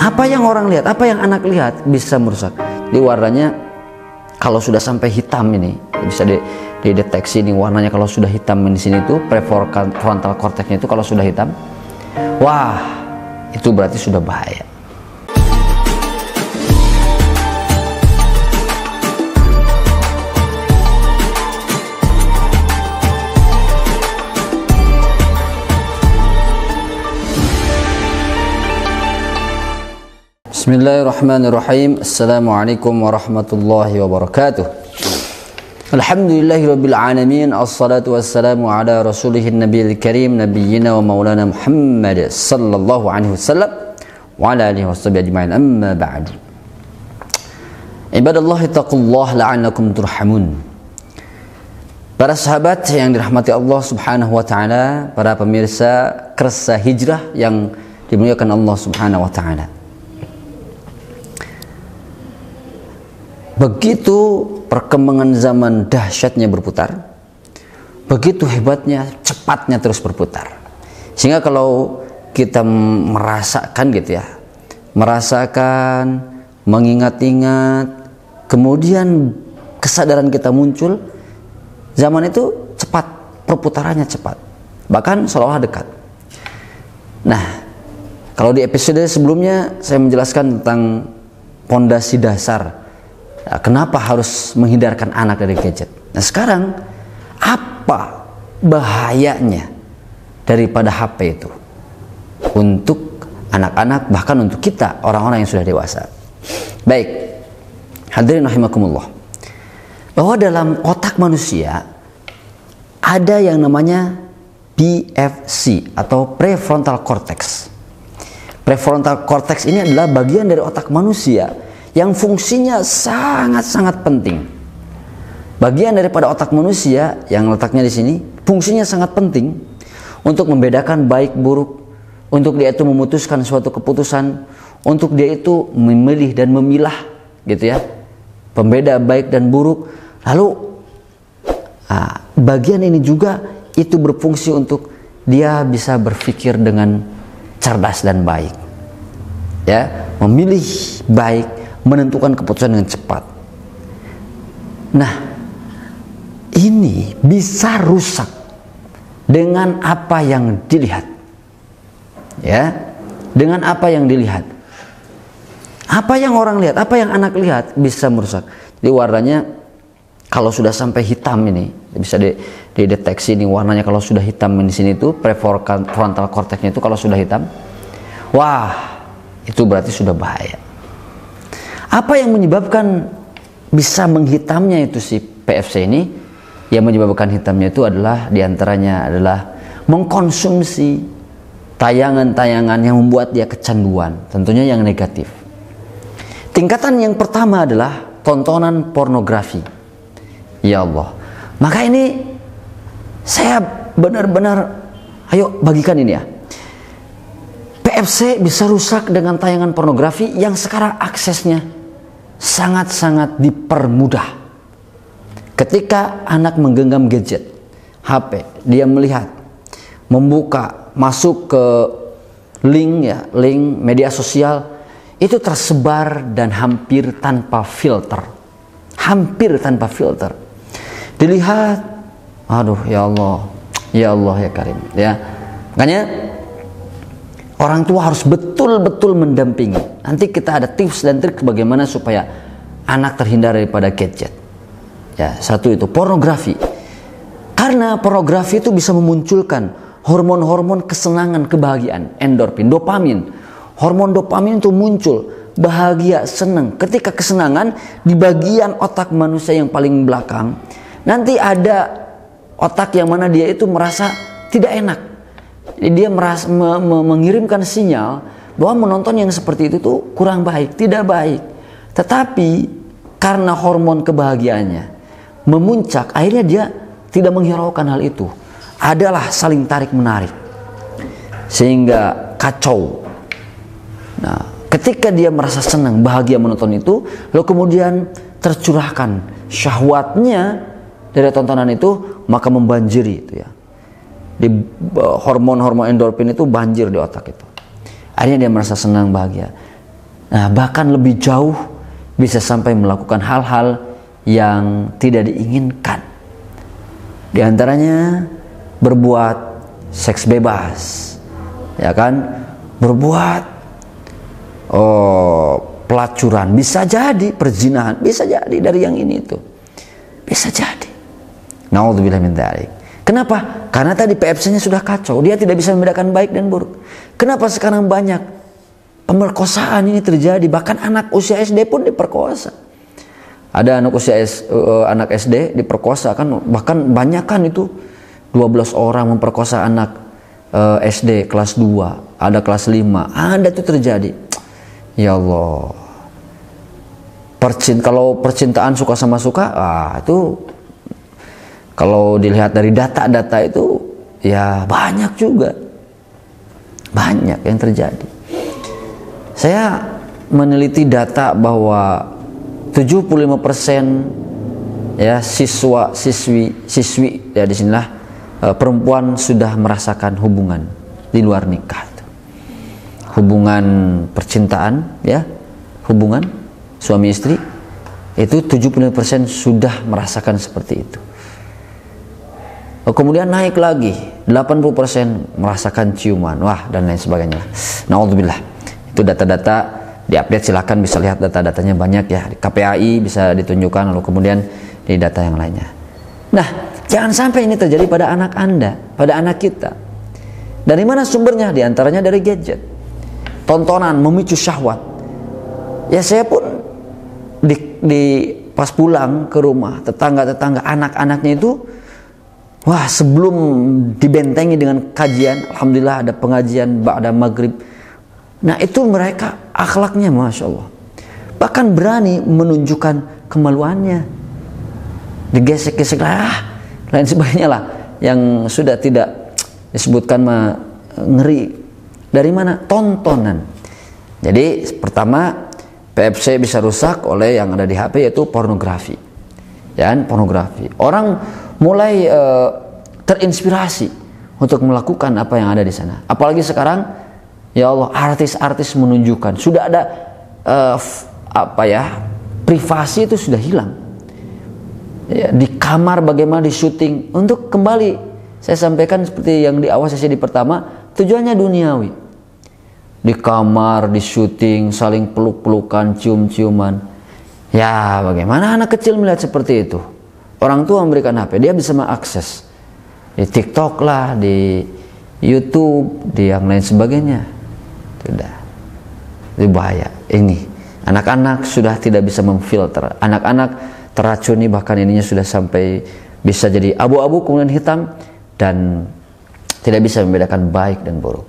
Apa yang orang lihat, apa yang anak lihat bisa merusak. Di warnanya kalau sudah sampai hitam ini bisa dideteksi nih warnanya. Kalau sudah hitam di sini tuh prefrontal cortexnya itu kalau sudah hitam, wah itu berarti sudah bahaya. Bismillahirrahmanirrahim. Assalamualaikum warahmatullahi wabarakatuh. Alhamdulillahirabbil alamin. Assalatu wassalamu ala rasulihin nabiyil karim nabiyyina wa maulana Muhammad sallallahu alaihi wasallam wa ala alihi washabihi ajma'in. Amma ba'du. Ibadallah taqullah la'annakum turhamun. Para sahabat yang dirahmati Allah Subhanahu wa taala, para pemirsa Kersa Hijrah yang dimuliakan Allah Subhanahu wa taala. Begitu perkembangan zaman dahsyatnya berputar, begitu hebatnya, cepatnya terus berputar. Sehingga kalau kita merasakan gitu ya, merasakan, mengingat-ingat, kemudian kesadaran kita muncul, zaman itu cepat, perputarannya cepat, bahkan seolah-olah dekat. Nah, kalau di episode sebelumnya saya menjelaskan tentang pondasi dasar kenapa harus menghindarkan anak dari gadget. Nah sekarang apa bahayanya daripada HP itu untuk anak-anak, bahkan untuk kita orang-orang yang sudah dewasa. Baik, hadirin rahimakumullah, bahwa dalam otak manusia ada yang namanya PFC atau prefrontal cortex. Prefrontal cortex ini adalah bagian dari otak manusia yang fungsinya sangat-sangat penting. Bagian daripada otak manusia yang letaknya di sini, fungsinya sangat penting untuk membedakan baik buruk, untuk dia itu memutuskan suatu keputusan, untuk dia itu memilih dan memilah, gitu ya, pembeda baik dan buruk. Lalu bagian ini juga itu berfungsi untuk dia bisa berpikir dengan cerdas dan baik, ya, memilih baik, menentukan keputusan dengan cepat. Nah, ini bisa rusak dengan apa yang dilihat, ya, dengan apa yang dilihat. Apa yang orang lihat, apa yang anak lihat bisa merusak. Jadi warnanya kalau sudah sampai hitam ini bisa dideteksi nih warnanya. Kalau sudah hitam di sini tuh prefrontal cortexnya itu kalau sudah hitam, wah itu berarti sudah bahaya. Apa yang menyebabkan bisa menghitamnya itu si PFC ini? Yang menyebabkan hitamnya itu adalah diantaranya adalah mengkonsumsi tayangan-tayangan yang membuat dia kecanduan, tentunya yang negatif. Tingkatan yang pertama adalah tontonan pornografi. Ya Allah, maka ini saya benar-benar ayo bagikan ini ya. PFC bisa rusak dengan tayangan pornografi yang sekarang aksesnya sangat-sangat dipermudah. Ketika anak menggenggam gadget, HP, dia melihat, membuka, masuk ke link media sosial, itu tersebar dan hampir tanpa filter. Hampir tanpa filter. Dilihat, aduh ya Allah ya Karim, ya. Makanya orang tua harus betul-betul mendampingi. Nanti kita ada tips dan trik bagaimana supaya anak terhindar daripada gadget. Ya, satu itu pornografi. Karena pornografi itu bisa memunculkan hormon-hormon kesenangan, kebahagiaan, endorfin, dopamin. Hormon dopamin itu muncul, bahagia, senang. Ketika kesenangan di bagian otak manusia yang paling belakang, nanti ada otak yang mana dia itu merasa tidak enak. Dia merasa mengirimkan sinyal bahwa menonton yang seperti itu tuh kurang baik, tidak baik. Tetapi karena hormon kebahagiaannya memuncak, akhirnya dia tidak menghiraukan hal itu. Adalah saling tarik menarik sehingga kacau. Nah, ketika dia merasa senang, bahagia menonton itu, lalu kemudian tercurahkan syahwatnya dari tontonan itu, maka membanjiri itu ya. Di hormon-hormon endorfin itu banjir di otak itu. Akhirnya dia merasa senang, bahagia. Nah, bahkan lebih jauh, bisa sampai melakukan hal-hal yang tidak diinginkan. Di antaranya berbuat seks bebas, ya kan? Berbuat pelacuran, bisa jadi perzinahan, bisa jadi dari yang ini itu, bisa jadi. Naudzubillah min dzalik. Kenapa? Karena tadi PFC-nya sudah kacau, dia tidak bisa membedakan baik dan buruk. Kenapa sekarang banyak pemerkosaan ini terjadi? Bahkan anak usia SD pun diperkosa. Ada anak usia anak SD diperkosa kan, bahkan banyak kan itu 12 orang memperkosa anak SD kelas 2, ada kelas 5, ada itu terjadi. Ya Allah. Kalau percintaan suka sama suka, itu kalau dilihat dari data-data itu ya banyak juga. Banyak yang terjadi. Saya meneliti data bahwa 75% ya siswi ya di sinilah perempuan sudah merasakan hubungan di luar nikah. Hubungan percintaan ya, hubungan suami istri itu 75% sudah merasakan seperti itu. Kemudian naik lagi 80% merasakan ciuman, wah, dan lain sebagainya. Naudzubillah. Itu data-data diupdate, silakan bisa lihat data-datanya banyak ya, di KPAI bisa ditunjukkan, lalu kemudian di data yang lainnya. Nah, jangan sampai ini terjadi pada anak Anda, pada anak kita. Dari mana sumbernya? Di antaranya dari gadget, tontonan memicu syahwat. Ya, saya pun pas pulang ke rumah, tetangga-tetangga anak-anaknya itu, wah, sebelum dibentengi dengan kajian, alhamdulillah ada pengajian ba'da maghrib. Nah, itu mereka akhlaknya Masya Allah, bahkan berani menunjukkan kemaluannya, digesek-gesek lain sebagainya lah, yang sudah tidak disebutkan ngeri. Dari mana? Tontonan. Jadi pertama, PFC bisa rusak oleh yang ada di HP, yaitu pornografi. Ya, pornografi. Orang mulai terinspirasi untuk melakukan apa yang ada di sana. Apalagi sekarang, ya Allah, artis-artis menunjukkan sudah ada privasi itu sudah hilang. Ya, di kamar bagaimana di syuting, untuk kembali saya sampaikan seperti yang di awal sesi di pertama, tujuannya duniawi. Di kamar, di syuting, saling peluk-pelukan, cium-ciuman. Ya, bagaimana anak kecil melihat seperti itu? Orang tua memberikan HP, dia bisa mengakses di TikTok lah, di YouTube, di yang lain sebagainya. Sudah, itu bahaya. Ini anak-anak sudah tidak bisa memfilter, anak-anak teracuni, bahkan ininya sudah sampai bisa jadi abu-abu kemudian hitam dan tidak bisa membedakan baik dan buruk.